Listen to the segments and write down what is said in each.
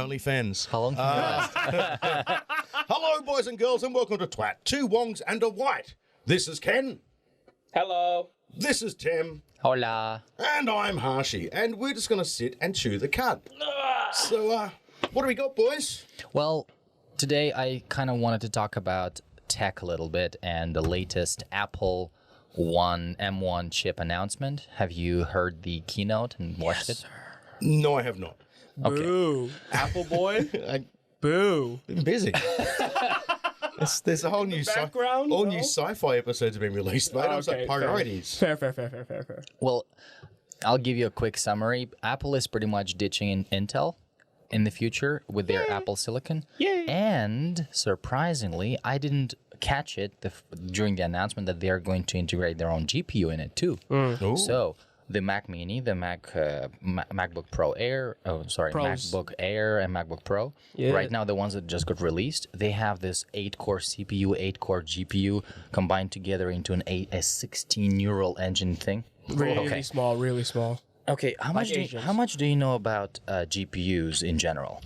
OnlyFans. How long can you last? Hello, boys and girls, and welcome to TWAWT. 2 Wongs and a White. This is Ken. Hello. This is Tim. Hola. And I'm Harshy. And we're just going to sit and chew the cud. So, what do we got, boys? Well, today I kind of wanted to talk about tech a little bit and the latest Apple M1 chip announcement. Have you heard the keynote and watched it? Sir. No, I have not. Okay. Boo. Apple boy. Boo. Been busy. There's a whole new background, all no? new sci-fi episodes have been released, mate. I was like, priorities. Fair. Well, I'll give you a quick summary. Apple is pretty much ditching Intel in the future with their Apple Silicon. Yay. And surprisingly, I didn't catch it during the announcement that they're going to integrate their own GPU in it too. Ooh. So the Mac Mini, the MacBook Pro Air, MacBook Air and MacBook Pro. Yeah. Right now, the ones that just got released, they have this 8-core CPU, 8-core GPU combined together into a 16 neural engine thing. Really small. Okay, how much do you know about GPUs in general?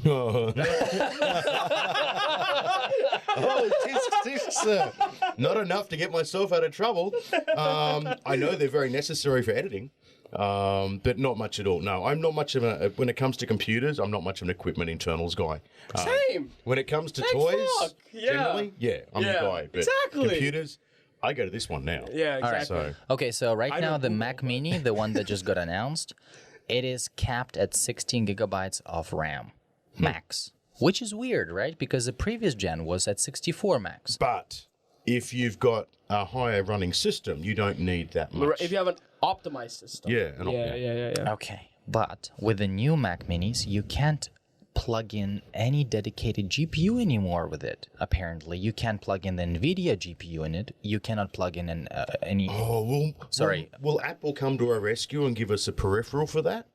Tisk, not enough to get myself out of trouble. I know they're very necessary for editing, but not much at all. No, I'm not much of when it comes to computers, I'm not much of an equipment internals guy. Same. When it comes to toys, fuck. Yeah. generally, I'm the guy. But exactly. computers, I go to this one now. Yeah, exactly. All right. So, Okay, so right now the Google, Mac Mini, the one that just got announced, it is capped at 16 gigabytes of RAM max, which is weird, right? Because the previous gen was at 64 max. but if you've got a higher running system, you don't need that much. If you have an optimized system. Yeah, Yeah. Okay, but with the new Mac Minis, you can't plug in any dedicated GPU anymore with it. Apparently, you can't plug in the NVIDIA GPU in it. You cannot plug in any. Oh, well, Sorry. Will Apple come to our rescue and give us a peripheral for that?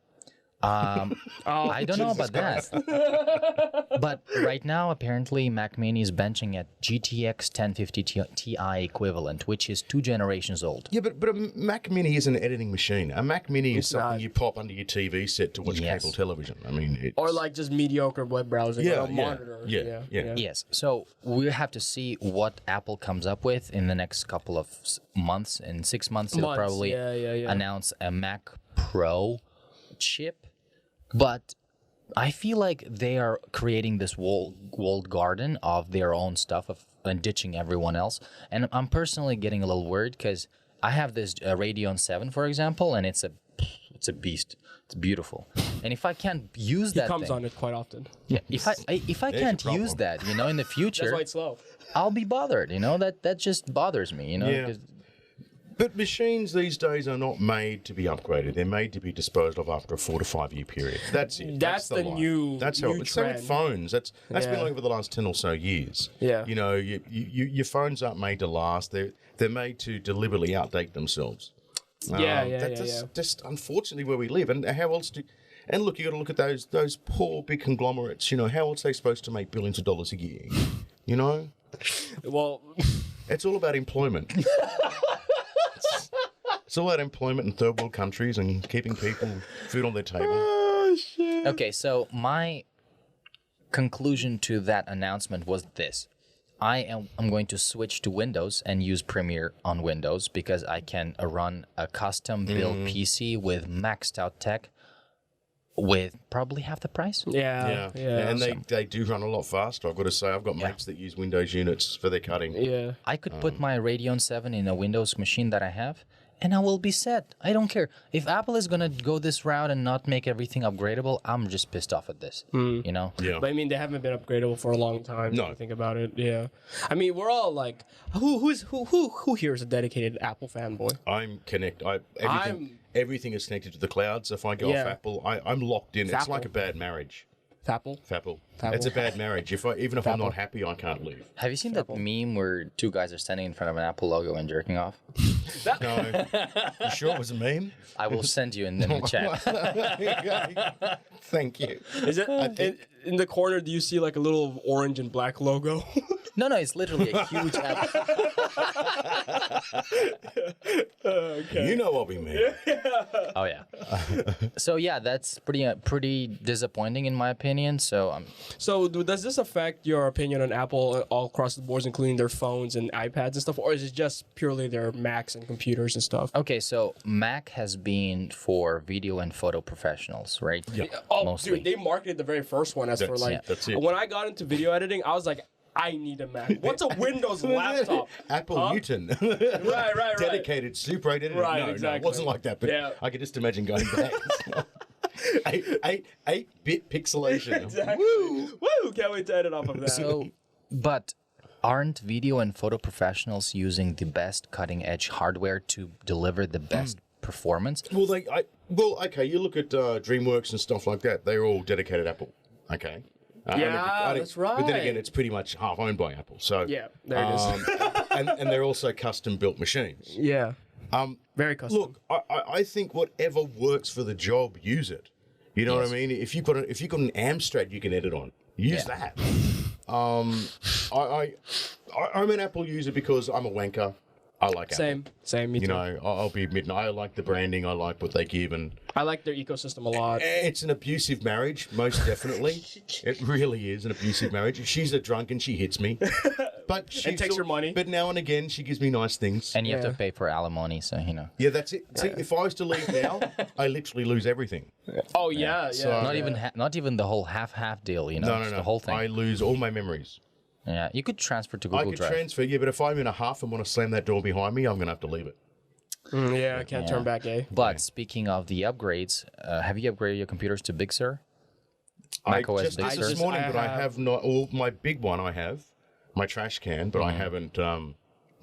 I don't know about that. But right now, apparently, Mac Mini is benching at GTX 1050 Ti equivalent, which is 2 generations old. Yeah, but a Mac Mini is an editing machine. A Mac Mini is something not. you pop under your TV set to watch Yes. cable television. I mean, it's... Or like just mediocre web browsing on a monitor. Yeah. Yes, so we have to see what Apple comes up with in the next couple of months. In 6 months, they'll probably announce a Mac Pro chip. But I feel like they are creating this walled garden of their own stuff and ditching everyone else. And I'm personally getting a little worried because I have this Radeon 7, for example, and it's a beast. It's beautiful. And if I can't use that Comes thing, on it quite often. yeah, if I can't use that, in the That's future, why it's slow. I'll be bothered. That just bothers me. Yeah. 'cause- But machines these days are not made to be upgraded. They're made to be disposed of after a 4 to 5 year period. That's it. That's the life. new- That's how new it's same with trend. phones. That's been Yeah. like over the last 10 or so years. Yeah. Your phones aren't made to last. They're made to deliberately outdate themselves. That's just unfortunately where we live. And how else do? And look, you got to look at those poor big conglomerates. How else are they supposed to make billions of dollars a year? Well, It's all about employment. It's all about employment in third world countries and keeping people food on their table. Okay, so my conclusion to that announcement was this. I'm going to switch to Windows and use Premiere on Windows because I can run a custom built PC with maxed out tech with probably half the price. yeah. And they do run a lot faster. I've got to say, I've got mates that use Windows units for their cutting. Yeah. I could put my Radeon 7 in a Windows machine that I have, and I will be set. I don't care. If Apple is going to go this route and not make everything upgradable, I'm just pissed off at this. Yeah. But I mean, they haven't been upgradable for a long time. No. If you think about it. Yeah. I mean, we're all like, who here is a dedicated Apple fanboy? I'm connected. Everything is connected to the cloud. So if I go off Yeah. Apple, I'm locked in. It's Fapple. like a bad marriage. Fapple. Fapple. Fapple. It's a bad marriage. Even if I'm Fapple. not happy, I can't leave. Have you seen that meme where 2 guys are standing in front of an Apple logo and jerking off? No. You sure it was a meme? I will send you in the chat. Thank you. Is it in the corner? Do you see like a little orange and black logo? No, it's literally a huge app. Okay. You know what we mean. Oh yeah. So yeah, that's pretty disappointing in my opinion. So So does this affect your opinion on Apple all across the boards, including their phones and iPads and stuff, or is it just purely their Macs and computers and stuff? okay, so Mac has been for video and photo professionals, right? Yeah. Oh, Mostly. dude, they marketed the very first one as for like. that's it. When I got into video editing, I was like, I need a Mac. What's a Windows laptop? Apple Newton. Right. Dedicated, super edited. Right, No, exactly. it wasn't like that, but Yeah. I could just imagine going back. 8-bit pixelation. Exactly. Woo! Woo! Can't wait to edit off of that. So, but aren't video and photo professionals using the best cutting edge hardware to deliver the best performance? Well, okay. You look at DreamWorks and stuff like that. They're all dedicated Apple. Okay. That's right. But then again, it's pretty much half owned by Apple. So Yeah, there it is. and they're also custom built machines. Yeah. Very custom. Look, I think whatever works for the job, use it. You know what I mean? If you've got an Amstrad you can edit on, use that. I'm an Apple user because I'm a wanker. I like Apple. Same. Me too. You know, I'll be admitting I like the branding. I like what they give, and I like their ecosystem a lot. it's an abusive marriage, most definitely. It really is an abusive marriage. She's a drunk and she hits me, but she takes your money. But now and again, she gives me nice things. And you have to pay for alimony, so you know. Yeah, that's it. See, if I was to leave now, I literally lose everything. Oh yeah. So- Not even the whole half deal, you know. No, just no. The whole thing. I lose all my memories. Yeah, you could transfer to I Google could Drive. transfer, yeah, but if I'm in a huff and want to slam that door behind me, I'm going to have to leave it. I can't turn back, eh? But speaking of the upgrades, have you upgraded your computers to Big Sur? Mac OS just Big did Sur? this morning, but I have not. Well, my big one I have, my trash can, but I haven't. I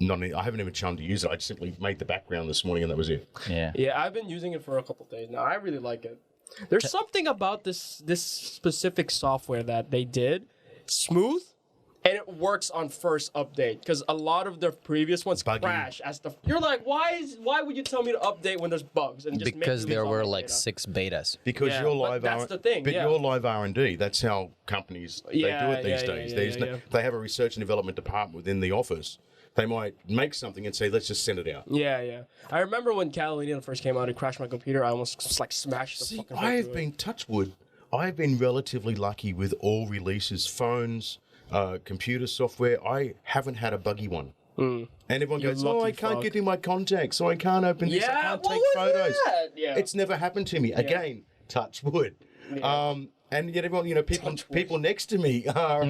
haven't even tried to use it. I just simply made the background this morning, and that was it. Yeah. Yeah, I've been using it for a couple days now. I really like it. There's something about this specific software that they did smooth, and it works on first update because a lot of the previous ones Buggy. crash as the. You're like, why would you tell me to update when there's bugs and just Because make me there lose all were my like data? 6 betas. Because Yeah, you're but live that's the thing, but yeah. you're live R&D. That's how companies they do it these days. They have a research and development department within the office. They might make something and say, let's just send it out. Yeah. I remember when Catalina first came out, it crashed my computer. I almost just, like smashed the fucking. I have been, touch wood, I've been relatively lucky with all releases, phones, computer software. I haven't had a buggy one. And everyone You goes, I lucky can't fuck." get in my contacts, so I can't open this, I Yeah, can't what take was photos. that? Yeah. It's never happened to me. Again, touch wood. And yet everyone, people next to me are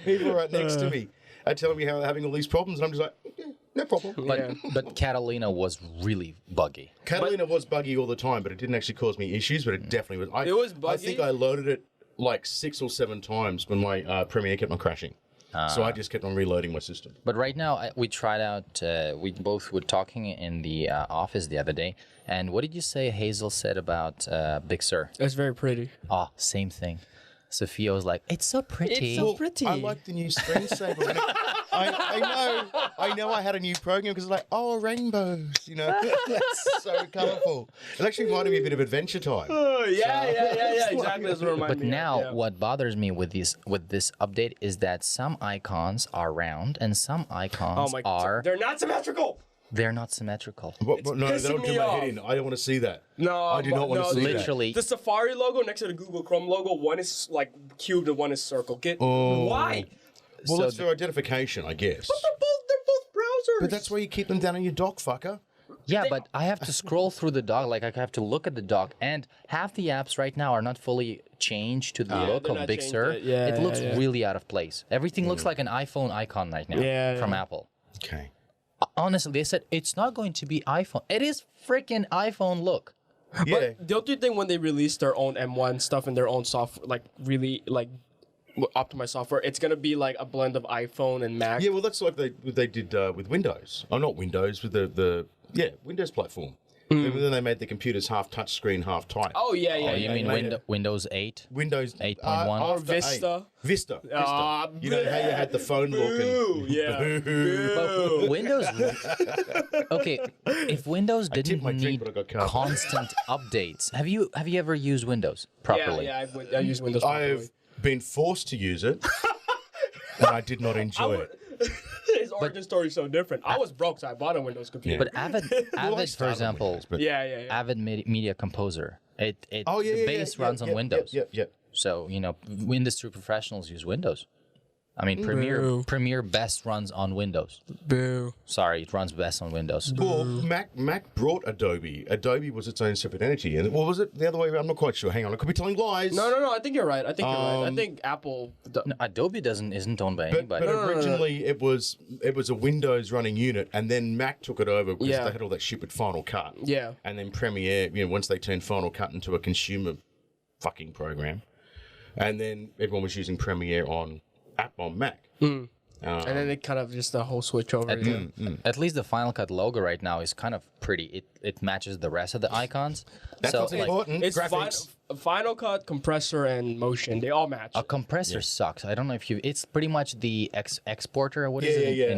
people right next to me are telling me how they're having all these problems, and I'm just like, okay, no problem. But Catalina was really buggy. Catalina was buggy all the time, but it didn't actually cause me issues, but it definitely was. It was I buggy? think I loaded it like 6 or 7 times when my Premiere kept on crashing. So I just kept on reloading my system. But right now, we tried out, we both were talking in the office the other day. And what did you say Hazel said about Big Sur? It's very pretty. Oh, same thing. Sophia was like, it's so pretty. It's so pretty. I like the new screensaver. I know I had a new program because it's like, rainbows, It's so colourful. It actually reminded me a bit of Adventure Time. Oh, yeah. Exactly. That's what reminded But me. now, what bothers me with this update is that some icons are round and some icons they're not symmetrical. they're not symmetrical. No, pissing that'll do me my off. head in. I don't want to see that. No, I do not want to see that. Literally, The Safari logo next to the Google Chrome logo, one is like cubed and one is circle. Why? Well, So that's their identification, I guess. They're both browsers. But that's why you keep them down on your dock, fucker. yeah, but I have to scroll through the dock, like I have to look at the dock, and half the apps right now are not fully changed to the look they're of not Big changed Sur. yet. Yeah, it looks yeah. really out of place. Everything looks like an iPhone icon right now from Apple. Okay. Honestly, they said it's not going to be iPhone. It is freaking iPhone look. Yeah. But don't you think when they release their own M1 stuff and their own software, like really like optimized software, it's gonna be like a blend of iPhone and Mac? Yeah, well, that's like they did with Windows. Oh, not Windows, with the Windows platform. Then they made the computers half touchscreen, half type. Oh yeah. You mean Windows 8? Windows 8.1? Or after Vista. 8. Vista. You know how you had the phone look Boo, and yeah. Boo. Windows. Okay, if Windows didn't my drink, need but I got cut. constant updates, have you ever used Windows properly? Yeah, I use Windows. properly. I've been forced to use it. and I did not enjoy it. His origin story is so different. I was broke, so I bought a Windows computer. But Avid, for example, Avid Media Composer, the base runs on Windows. Yep. So, industry professionals use Windows. I mean, Premiere best runs on Windows. Boo. Sorry, it runs best on Windows. Well, Mac brought Adobe. Adobe was its own separate entity. And what was it the other way around? I'm not quite sure. Hang on, I could be telling lies. No, I think you're right. I think Apple... No, Adobe isn't owned by anybody. But originally it was a Windows running unit, and then Mac took it over because they had all that shit with Final Cut. Yeah. And then Premiere, once they turned Final Cut into a consumer fucking program, and then everyone was using Premiere on Mac. And then it kind of just the whole switch over. At least the Final Cut logo right now is kind of pretty. It matches the rest of the icons. That's what's important. It's Final Cut, compressor, and motion. They all match. A compressor sucks. I don't know if you. It's pretty much the exporter. What is it?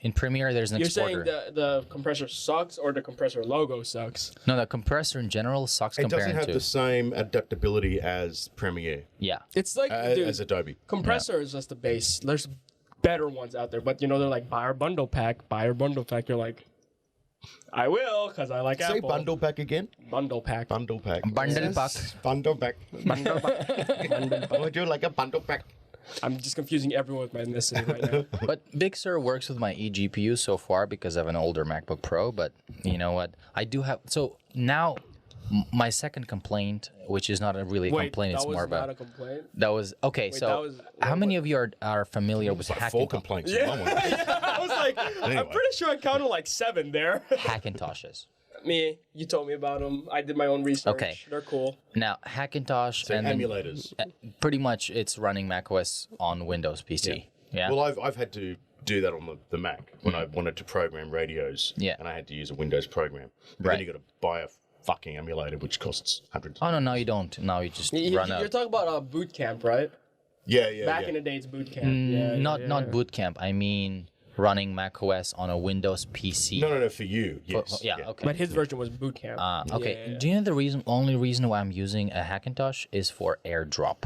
In Premiere, there's an exporter. You're saying the compressor sucks, or the compressor logo sucks? No, the compressor in general sucks. It doesn't have the same adaptability as Premiere. Yeah. It's like as Adobe. Compressor is just the base. There's better ones out there, but they're like buy our bundle pack. You're like, I will, because I like Apple. Say bundle pack again. Bundle pack. Bundle pack. Bundle pack. Bundle pack. Bundle pack. I would you like a bundle pack? I'm just confusing everyone with my ethnicity right now. But Big Sur works with my eGPU so far because I have an older MacBook Pro. But you know what? I do have. So now, my second complaint, which is not really a complaint, it's more about. That was not a complaint? That was okay. How many of you are familiar with Hackintosh? 4 complaints. Yeah. I was like, anyway. I'm pretty sure I counted like 7 there. Hackintoshes. You told me about them. I did my own research. Okay. They're cool. Now, Hackintosh and emulators. Pretty much, it's running macOS on Windows PC. Yeah. Well, I've had to do that on the Mac when I wanted to program radios. Yeah. And I had to use a Windows program. But then you got to buy a fucking emulator, which costs hundreds. Oh no, now you don't. Now you just run out. You're talking about boot camp, right? Yeah. Back in the day, it's boot camp. Not boot camp. I mean running macOS on a Windows PC. No, for you. Yes. Okay. But his version was boot camp. Okay. Yeah. Do you know the only reason why I'm using a Hackintosh is for AirDrop?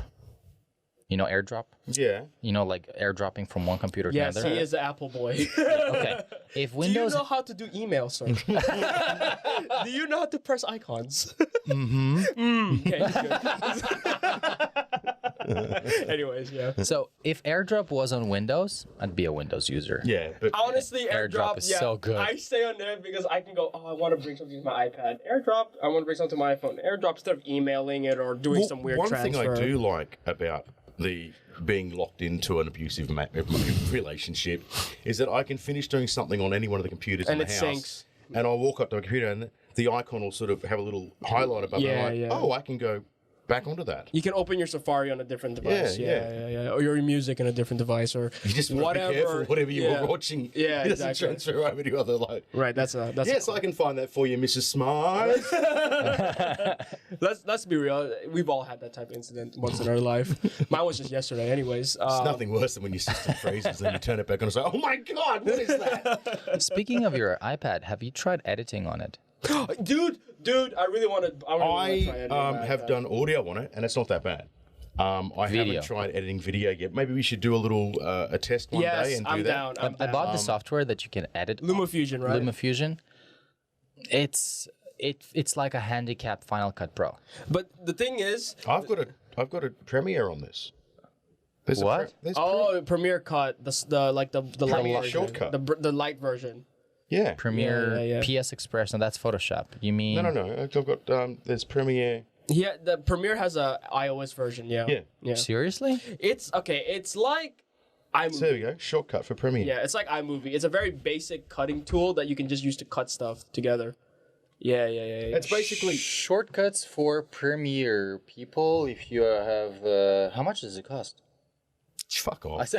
You know AirDrop? Yeah. Like airdropping from one computer to another? Yes, he is an Apple boy. Okay. If Windows... Do you know how to do email, sir? Do you know how to press icons? Okay, anyways, yeah. So if AirDrop was on Windows, I'd be a Windows user. Yeah, but honestly, AirDrop is so good. I stay on there because I can go, I want to bring something to my iPad. AirDrop, I want to bring something to my iPhone. AirDrop, instead of emailing it or doing some weird transfer. One thing I do like about the being locked into an abusive relationship is that I can finish doing something on any one of the computers in the house. Syncs. And I'll walk up to a computer and the icon will sort of have a little highlighter button. Oh, I can go back onto that. You can open your Safari on a different device. Yeah. Or your music on a different device, or you just whatever. Be careful, whatever you were watching. Yeah, it doesn't transfer over to other Right. That's yes, I can find that for you, Mrs. Smart. Let's be real. We've all had that type of incident once in our life. Mine was just yesterday. Anyways, it's nothing worse than when your system freezes, then you turn it back on and say, "Oh my God, what is that?" Speaking of your iPad, have you tried editing on it? Dude, I really want to. I have done audio on it, and it's not that bad. I haven't tried editing video yet. Maybe we should do a little a test one day and do that. I'm down. I bought the software that you can edit. LumaFusion, right? LumaFusion. It's like a handicapped Final Cut Pro. But the thing is, I've got a Premiere on this. There's what? Premiere Cut, the light version, shortcut, the light version. Yeah. Premiere, PS Express, and that's Photoshop. You mean? No. I've got there's Premiere. Yeah, the Premiere has a iOS version. Yeah. Seriously? It's okay. It's like iMovie. So there we go. Shortcut for Premiere. Yeah, it's like iMovie. It's a very basic cutting tool that you can just use to cut stuff together. Yeah. It's basically shortcuts for Premiere. People, if you have, how much does it cost? Fuck off.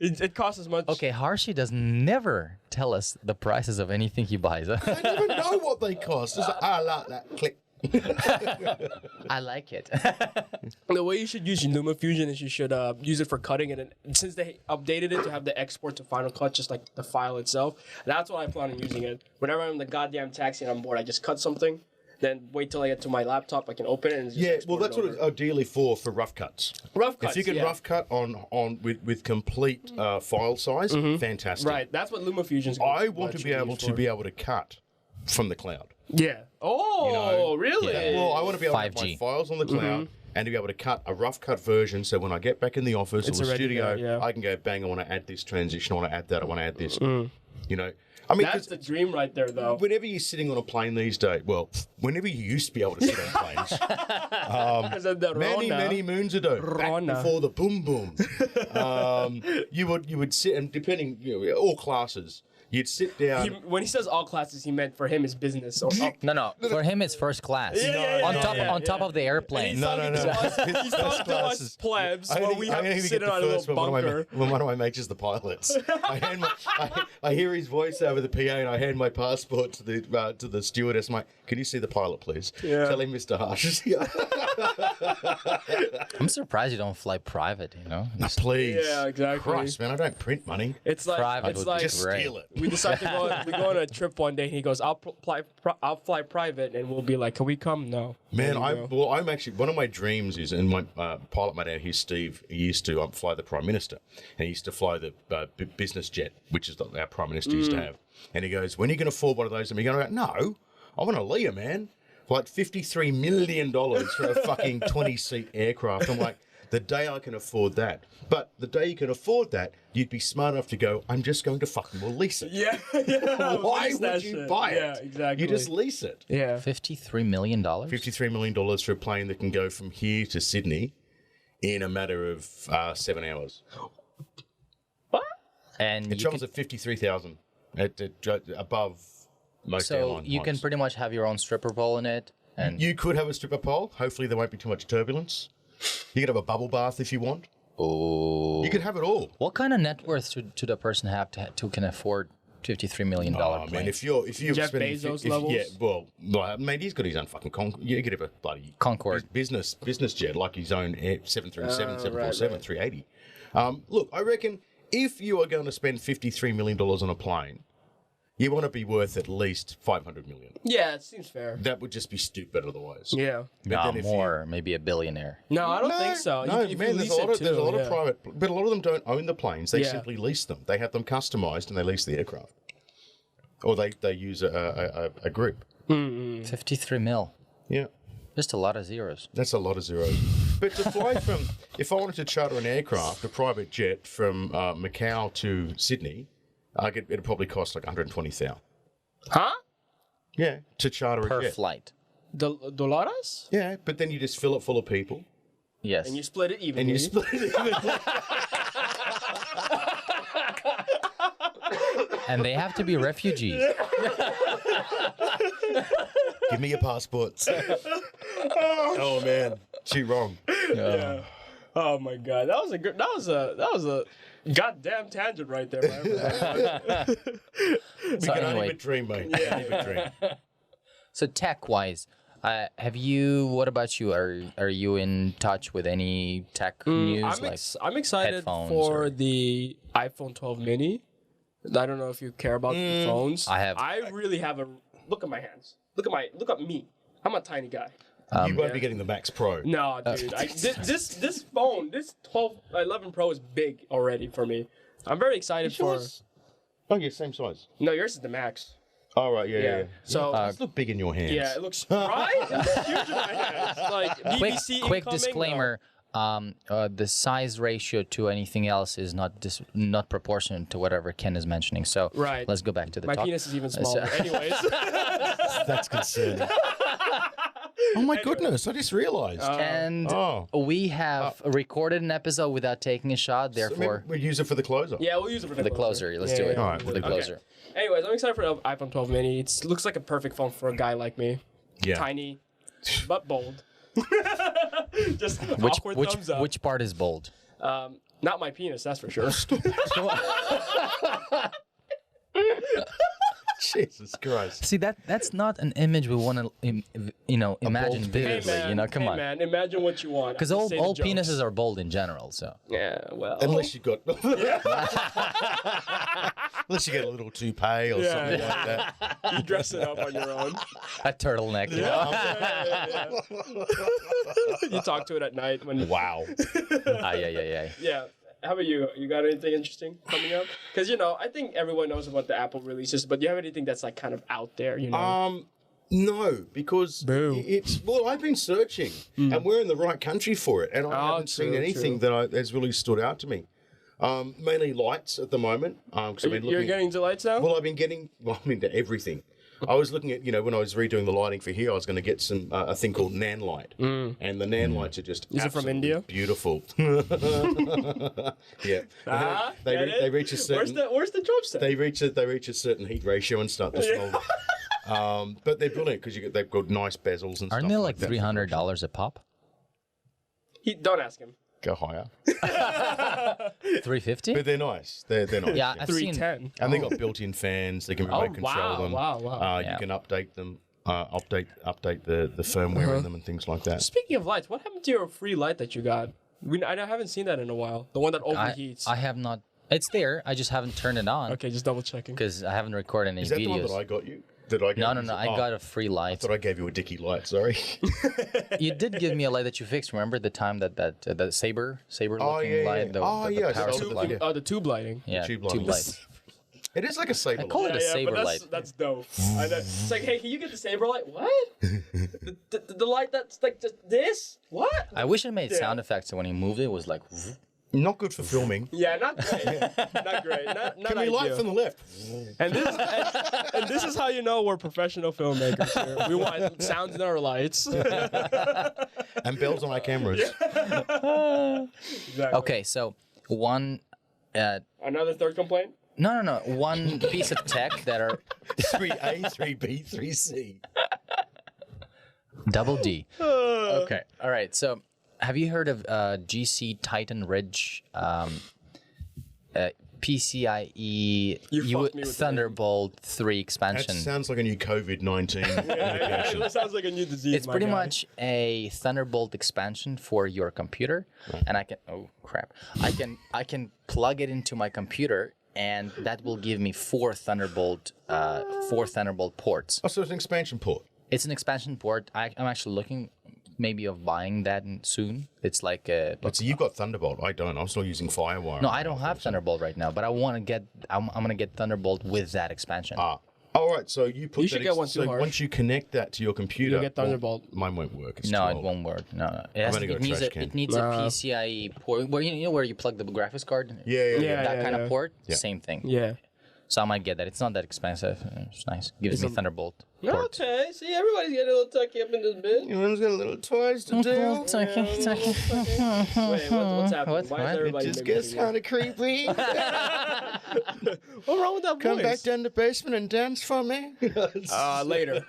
It costs as much. Okay, Harshi does never tell us the prices of anything he buys. I don't even know what they cost. It's like, I like that. Click. I like it. The way you should use your LumaFusion is you should use it for cutting it. And since they updated it to have the export to Final Cut, just like the file itself, that's what I plan on using it. Whenever I'm in the goddamn taxi and I'm bored, I just cut something. then wait till I get to my laptop. I can open it and just export that's what it's ideally for rough cuts. Rough cuts. If you can rough cut on with complete file size, fantastic. Right, that's what LumaFusion's. I want to be able to cut from the cloud. Yeah. Oh, really? Yeah. Well, I want to be able to have 5G. my files on the cloud and to be able to cut a rough cut version. So when I get back in the office or the studio, I can go bang. I want to add this transition. I want to add that. I want to add this. You know. I mean, that's the dream right there, though. Whenever you're sitting on a plane these days, well, whenever you used to be able to sit on planes, many moons ago, back before the boom boom, you would sit and depending, all classes. You'd sit down. When he says all classes, he meant for him is business. No. For him, it's first class. On top of the airplane. No. He's talking to us plebs while we have to sit in a little bunker. One of my mates is the pilots. I hear his voice over the PA, and I hand my passport to the stewardess. I'm like, can you see the pilot, please? Yeah. Tell him Mr. Harsh is here. I'm surprised you don't fly private, Please. Yeah, exactly. Christ, man, I don't print money. It's like private it's like just steal it. We decide to go on a trip one day. And he goes, I'll fly private, and we'll be like, can we come? No. Man, I'm actually, one of my dreams is, and my pilot mate out here, Steve, he used to fly the Prime Minister, and he used to fly the business jet, which is our Prime Minister used to have. And he goes, when are you going to afford one of those? And we go, no, I want a Lear, man. Like $53 million for a fucking 20-seat aircraft. I'm like, the day I can afford that. But the day you can afford that, you'd be smart enough to go, I'm just going to fucking lease it. Yeah. Why would you buy it? Yeah, exactly. You just lease it. Yeah. $53 million? $53 million for a plane that can go from here to Sydney in a matter of 7 hours. What? And it travels at 53,000 above most airline you can pretty much have your own stripper pole in it. And you could have a stripper pole. Hopefully there won't be too much turbulence. You could have a bubble bath if you want. Oh. You could have it all. What kind of net worth should a person have to can afford $53 million plane? Man, if you're Jeff Bezos levels? Yeah, well, mate, he's got his own fucking you could have a bloody Concorde business jet like his own 737, 747, right. 380. Look, I reckon if you are going to spend $53 million on a plane, you want to be worth at least $500 million. Yeah, it seems fair. That would just be stupid otherwise. Yeah. No, more. Maybe a billionaire. No, I don't think so. No, man, there's a lot of private, but a lot of them don't own the planes. They simply lease them. They have them customized and they lease the aircraft. Or they use a group. 53 mil. Yeah. Just a lot of zeros. That's a lot of zeros. But to fly from, if I wanted to charter an aircraft, a private jet from Macau to Sydney, it'd probably cost like $120,000. Huh? Yeah, to charter a jet. Per flight. Dollars? Yeah, but then you just fill it full of people. Yes. And you split it evenly. And they have to be refugees. Give me your passports. Oh man, she wrong. Yeah. Oh my god, that was a goddamn tangent right there. We can only but dream, mate. Yeah. Only but dream. So tech-wise, what about you? Are you in touch with any tech news? I'm excited for the iPhone 12 mini. I don't know if you care about the phones. I really have a look at my hands. Look at me. I'm a tiny guy. You won't be getting the Max Pro. No, dude. This phone, this 11 Pro is big already for me. I'm very excited for. Oh yeah, same size. No, yours is the Max. Oh right, yeah. So it looks big in your hands. Yeah, it looks right. It's huge in my hands. Like BBC quick disclaimer. The size ratio to anything else is not proportionate to whatever Ken is mentioning. So let's go back to the my talk. penis is even smaller. Anyways, that's concerning. Oh my goodness! I just realized. And we have recorded an episode without taking a shot. Therefore, we'll use it for the closer. Yeah, we'll use it for the closer. Let's do it. All right, for the closer. Okay. Anyways, I'm excited for the iPhone 12 mini. It looks like a perfect phone for a guy like me. Yeah. Tiny, but bold. Just awkward thumbs up. Which part is bold? Not my penis, that's for sure. Jesus Christ. See, that's not an image we want to imagine vividly. Come on. Man, imagine what you want. Because all penises are bold in general, so. Yeah, well. Unless you got. Unless you get a little toupee or something like that. You dress it up on your own. A turtleneck. You talk to it at night when. Wow. Yeah. How about you? You got anything interesting coming up? Because I think everyone knows about the Apple releases, but do you have anything that's like kind of out there? No, because I've been searching, and we're in the right country for it, and I haven't seen anything that has really stood out to me. Mainly lights at the moment. You're getting into lights now? Well, I'm into everything. I was looking at, when I was redoing the lighting for here, I was going to get a thing called Nan light, and the Nan lights are just Is it from India? Beautiful. Yeah, they reach a certain. Where's the drum set? They reach a certain heat ratio and start to smell. But they're brilliant because they've got nice bezels and stuff. Aren't they like that. $300 a pop? Don't ask him. Go higher. $350? But they're nice. They're nice. Yeah, I've seen. $310. And they got built-in fans. They can remote control them. Wow. You can update them. Update the firmware in them and things like that. Speaking of lights, what happened to your free light that you got? I haven't seen that in a while. The one that overheats. I have not. It's there. I just haven't turned it on. Okay, just double checking. Because I haven't recorded any videos. Is that the one that I got you? No. I got a free light. I thought I gave you a dicky light. Sorry. You did give me a light that you fixed. Remember the time that saber looking light? The power supply. The tube lighting. Yeah, tube light. It is like a saber I call light. it a saber but light. That's dope. It's like, hey, can you get the saber light? What? the light that's like just this? What? I wish it made sound effects so when he moved it was like. Not good for filming. Yeah, not great. Not great. Not Can we light from the left? And this is how you know we're professional filmmakers here. We want sounds in our lights. And bells on our cameras. Exactly. Okay, so one. Another third complaint? No. One piece of tech that are 3A, 3B, 3C. double D. Okay. All right. So, have you heard of GC Titan Ridge PCIe Thunderbolt 3 expansion? That sounds like a new COVID-19 medication. That sounds like a new disease. It's pretty much a Thunderbolt expansion for your computer, and I can plug it into my computer, and that will give me four Thunderbolt ports. Oh, so it's an expansion port. It's an expansion port. I'm actually looking maybe of buying that soon. It's like a. But so you've got Thunderbolt. I don't. I'm still using Firewire. No, I don't have Thunderbolt right now, but I want to get. I'm gonna get Thunderbolt with that expansion. All right. So you put. You should get one too, Harsh. Once you connect that to your computer, you'll get Thunderbolt. Mine won't work. It's no, too it old. won't work. No. It needs a PCIe port. Where you plug the graphics card. Yeah. That kind of port. Yeah. Same thing. Yeah. So I might get that. It's not that expensive. It's nice. Gives me Thunderbolt port. Okay, see, everybody's getting a little tucky up in this bit. Everyone's got a little toys to do. It's okay. Wait, what's happening? Why is everybody It just gets kind of creepy. What's wrong with that voice? Come back down the basement and dance for me. Later.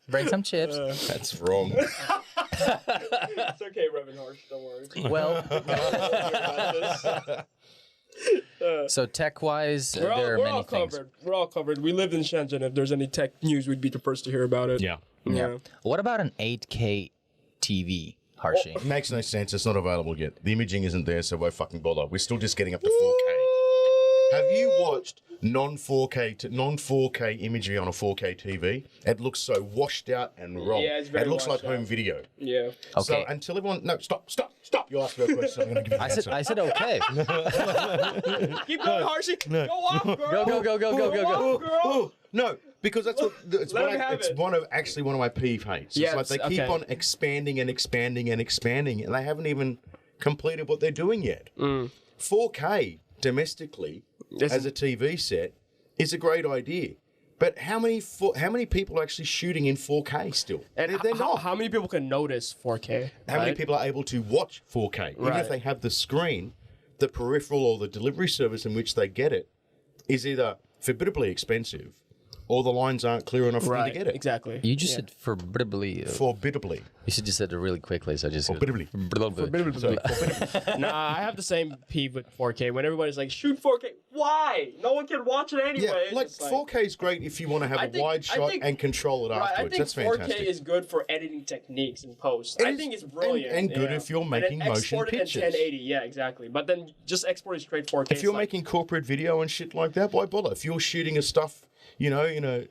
Bring some chips. That's wrong. It's okay, Reverend Harsh, don't worry. Well, so tech-wise, there are many things. We're all covered. We lived in Shenzhen. If there's any tech news, we'd be the first to hear about it. Yeah. What about an 8K TV, Harshy? It makes no sense. It's not available yet. The imaging isn't there, so why fucking bother? We're still just getting up to 4K. Have you watched non-4K imagery on a 4K TV? It looks so washed out and wrong. Yeah, it's very It looks like washed out. home video. Yeah. Okay. So until everyone... No, stop. You asked me a question. I'm going to give you an answer. I said okay. Keep going, Harshy. Go off, girl. Go. Go, girl. No, because that's what it's one of my peeve hates. Yeah, it's like they keep on expanding, and they haven't even completed what they're doing yet. 4K domestically as a TV set is a great idea, but how many people are actually shooting in 4K still? And They're not. how many people can notice 4K? How many people are able to watch 4K? Even if they have the screen, the peripheral or the delivery service in which they get it is either forbiddingly expensive or the lines aren't clear enough for you to get it. Exactly. You just said forbiddably. Forbiddably. You should just said it really quickly, so I just Forbiddably. Nah, I have the same peeve with 4K. When everybody's like, shoot 4K. Why? No one can watch it anyway. Yeah, like 4K is great if you want to have a wide shot and control it afterwards. That's fantastic. 4K is good for editing techniques in post. I think it's brilliant. And good if you're making motion pictures. Export it in 1080, yeah, exactly. But then just export it straight 4K. If you're making corporate video and shit like that, why bother? If you're shooting a stuff, in a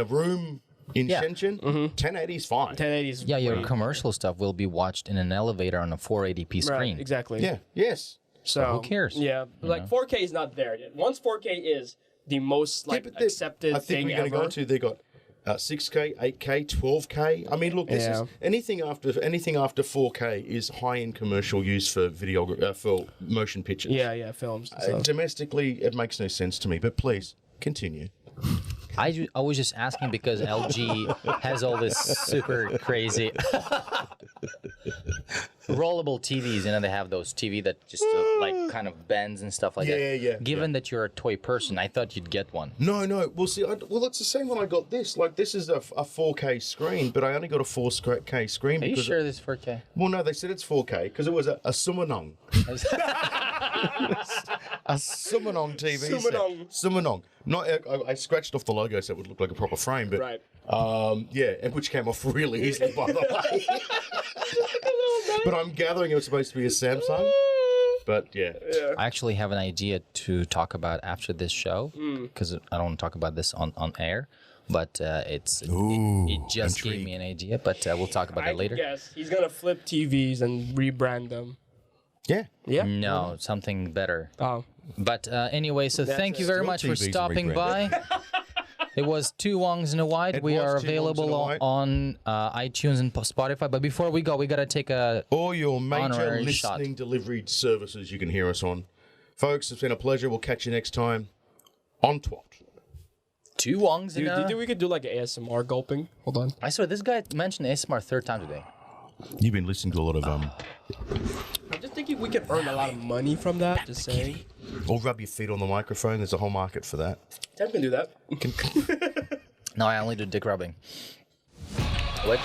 room in Shenzhen, 1080 is fine. 1080 is your commercial stuff will be watched in an elevator on a 480p screen. Right, exactly. Yeah. Yes. So who cares? Yeah, like 4K is not there yet. Once 4K is the most accepted thing ever. I think we're going to go into. They got 6K, 8K, 12K. I mean, look, this is anything after 4K is high-end commercial use for for motion pictures. Yeah, films. Domestically, it makes no sense to me. But please continue. I was just asking because LG has all this super crazy rollable TVs. They have those TV that just like kind of bends and stuff like that. Yeah. Given that you're a toy person, I thought you'd get one. No. Well, see, it's the same when I got this. Like, this is a 4K screen, but I only got a 4K screen. Are you sure this is 4K? Well, no, they said it's 4K because it was a Sumanong. A Sumanong TV Sumanong. I scratched off the logo so it would look like a proper frame, but and which came off really easily, by the way. But I'm gathering it was supposed to be a Samsung. But yeah. I actually have an idea to talk about after this show because I don't want to talk about this on air. But it just gave me an idea. But we'll talk about that later. Yes, he's gonna flip TVs and rebrand them. Yeah. No, something better. Oh. But anyway, so thank you very much for stopping by. It was Two Wongs and a White. We are available on iTunes and Spotify. But before we go, we got to take all your major listening delivery services you can hear us on. Folks, it's been a pleasure. We'll catch you next time on TWAWT. Two Wongs and Do you think we could do like ASMR gulping? Hold on. I swear, this guy mentioned ASMR third time today. You've been listening to a lot of I'm just thinking we could earn a lot of money from that. Just saying. Or rub your feet on the microphone. There's a whole market for that. Tim can do that. No, I only do dick rubbing. What?